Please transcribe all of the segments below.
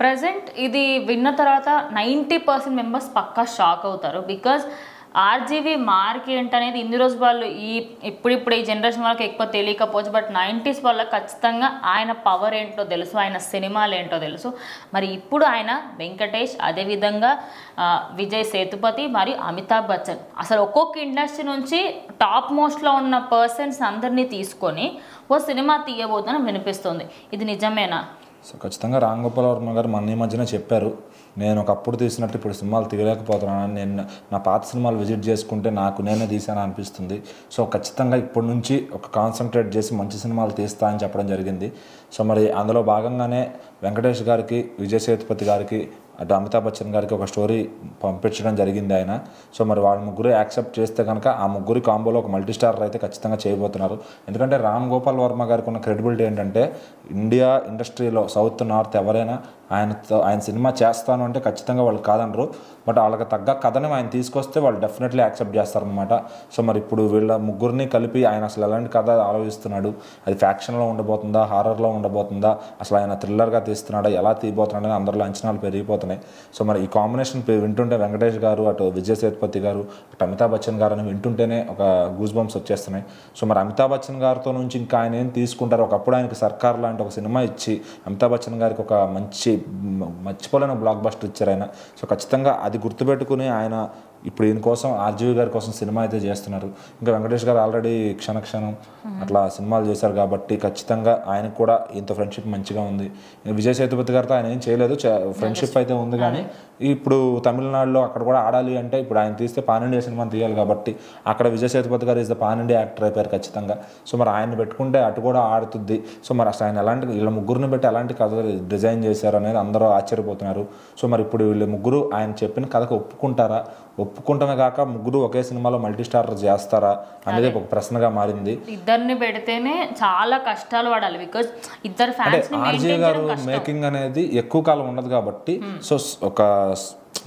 Present ఇది విన్న తర్వాత 90% మెంబర్స్ పక్కా షాక్ అవుతారు. బికాజ్ ఆర్జీవి మార్క్ ఏంటనేది ఇన్ని రోజు వాళ్ళు ఇప్పుడు ఈ జనరేషన్ వాళ్ళకి ఎక్కువ తెలియకపోవచ్చు. బట్ 90s వాళ్ళకి ఖచ్చితంగా ఆయన పవర్ ఏంటో తెలుసు, ఆయన సినిమాలు ఏంటో తెలుసు. మరి ఇప్పుడు ఆయన వెంకటేష్, అదేవిధంగా విజయ్ సేతుపతి మరియు అమితాబ్ బచ్చన్, అసలు ఒక్కొక్క ఇండస్ట్రీ నుంచి టాప్ మోస్ట్లో ఉన్న పర్సన్స్ అందరినీ తీసుకొని ఓ సినిమా తీయబోతుందని వినిపిస్తుంది. ఇది నిజమేనా? సో ఖచ్చితంగా రామ్ గోపాల్ వర్మ గారు మన ఈ మధ్యనే చెప్పారు, నేను ఒకప్పుడు తీసినట్టు ఇప్పుడు సినిమాలు తీయలేకపోతున్నాను, నేను నా పాత సినిమాలు విజిట్ చేసుకుంటే నాకు నేనే తీసాను అనిపిస్తుంది. సో ఖచ్చితంగా ఇప్పటి నుంచి ఒక కాన్సన్ట్రేట్ చేసి మంచి సినిమాలు తీస్తా అని చెప్పడం జరిగింది. సో మరి అందులో భాగంగానే వెంకటేష్ గారికి, విజయ్ సేతుపతి గారికి, అటు అమితాబ్ బచ్చన్ గారికి ఒక స్టోరీ పంపించడం జరిగింది ఆయన. సో మరి వాళ్ళ ముగ్గురు యాక్సెప్ట్ చేస్తే కనుక ఆ ముగ్గురి కాంబోలో ఒక మల్టీ స్టారర్ అయితే ఖచ్చితంగా చేయబోతున్నారు. ఎందుకంటే రామ్ గోపాల్ వర్మ గారికి ఉన్న క్రెడిబిలిటీ ఏంటంటే ఇండియా ఇండస్ట్రీలో సౌత్ నార్త్ ఎవరైనా ఆయన సినిమా చేస్తాను అంటే ఖచ్చితంగా వాళ్ళు కాదనరు. బట్ వాళ్ళకి తగ్గ కథని ఆయన తీసుకొస్తే వాళ్ళు డెఫినెట్లీ యాక్సెప్ట్ చేస్తారనమాట. సో మరి ఇప్పుడు వీళ్ళ ముగ్గురిని కలిపి ఆయన అసలు ఎలాంటి కథ ఆలోచిస్తున్నాడు, అది ఫ్యాక్షన్లో ఉండబోతుందా, హారర్లో ఉండబోతుందా, అసలు ఆయన థ్రిల్లర్గా తీస్తున్నాడా, ఎలా తీయబోతున్నాడని అందరిలో అంచనాలు పెరిగిపోతున్నాయి. సో మరి ఈ కాంబినేషన్ వింటుంటే వెంకటేష్ గారు, అటు విజయ్ సేతుపతి గారు, అటు అమితాబ్ బచ్చన్ గారు అని వింటుంటేనే ఒక గూస్ బంప్స్ వచ్చేస్తున్నాయి. సో మరి అమితాబ్ బచ్చన్ గారితో నుంచి ఇంకా ఆయన ఏం తీసుకుంటారు, ఒకప్పుడు ఆయనకి సర్కార్ లాంటి ఒక సినిమా ఇచ్చి అమితాబ్ బచ్చన్ గారికి ఒక మర్చిపోలేని బ్లాక్ బస్టర్ ఇచ్చారు ఆయన. సో ఖచ్చితంగా అది గుర్తుపెట్టుకుని ఆయన ఇప్పుడు ఈయన కోసం, ఆర్జీవి గారి కోసం సినిమా అయితే చేస్తున్నారు. ఇంకా వెంకటేష్ గారు ఆల్రెడీ క్షణక్షణం అట్లా సినిమాలు చేశారు కాబట్టి ఖచ్చితంగా ఆయనకు కూడా ఇంత ఫ్రెండ్షిప్ మంచిగా ఉంది. విజయ్ సేతుపతి గారితో ఆయన ఏం చేయలేదు, ఫ్రెండ్షిప్ అయితే ఉంది. కానీ ఇప్పుడు తమిళనాడులో అక్కడ కూడా ఆడాలి అంటే ఇప్పుడు ఆయన తీస్తే పాన్ ఇండియా సినిమా తీయాలి కాబట్టి అక్కడ విజయ్ సేతుపతి గారు is the pan India actor అయిపోయారు ఖచ్చితంగా. సో మరి ఆయన పెట్టుకుంటే అటు కూడా ఆడుతుంది. సో మరి అసలు ఆయన ఎలాంటి, వీళ్ళ ముగ్గురిని పెట్టి ఎలాంటి కథ డిజైన్ చేశారు అనేది అందరూ ఆశ్చర్యపోతున్నారు. సో మరి ఇప్పుడు వీళ్ళ ముగ్గురు ఆయన చెప్పిన కథకు ఒప్పుకుంటారా, ఒప్పుకుంటమే కాక ముగ్గురు ఒకే సినిమాలో మల్టీ స్టార్ చేస్తారా అనేది ఒక ప్రశ్నగా మారింది. ఇద్దరిని పెడితేనే చాలా కష్టాలు పడాలి. బికాజ్ ఇద్దరు ఫ్యాన్స్ ని ఆర్జీవి గారు మేకింగ్ అనేది ఎక్కువ కాలం ఉండదు కాబట్టి సో ఒక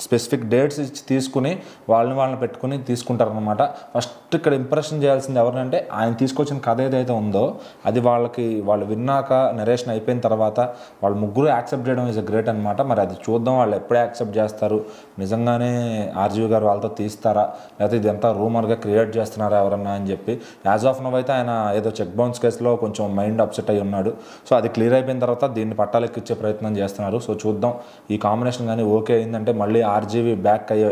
స్పెసిఫిక్ డేట్స్ ఇచ్చి తీసుకుని వాళ్ళని పెట్టుకుని తీసుకుంటారనమాట. ఫస్ట్ ఇక్కడ ఇంప్రెషన్ చేయాల్సింది ఎవరినంటే ఆయన తీసుకొచ్చిన కథ ఏదైతే ఉందో అది వాళ్ళు విన్నాక నరేషన్ అయిపోయిన తర్వాత వాళ్ళు ముగ్గురు యాక్సెప్ట్ చేయడం ఈజ్ అ గ్రేట్ అనమాట. మరి అది చూద్దాం వాళ్ళు ఎప్పుడే యాక్సెప్ట్ చేస్తారు, నిజంగానే ఆర్జీవి గారు వాళ్ళతో తీస్తారా, లేకపోతే ఇదంతా రూమర్గా క్రియేట్ చేస్తున్నారా ఎవరన్నా అని చెప్పి. యాజ్ ఆఫ్ నవ్ అయితే ఆయన ఏదో చెక్ బౌన్స్ కేసులో కొంచెం మైండ్ అప్సెట్ అయి ఉన్నాడు. సో అది క్లియర్ అయిపోయిన తర్వాత దీన్ని పట్టాలెక్కిచ్చే ప్రయత్నం చేస్తున్నారు. సో చూద్దాం ఈ కాంబినేషన్ కానీ ఓకే అయిందంటే మళ్ళీ ఆర్జీవి బ్యాక్ అయ్యే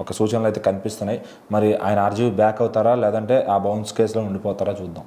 ఒక సూచనలు అయితే కనిపిస్తున్నాయి. మరి ఆయన ఆర్జీవి బ్యాక్ అవుతారా లేదంటే ఆ బౌన్స్ కేసులో ఉండిపోతారా చూద్దాం.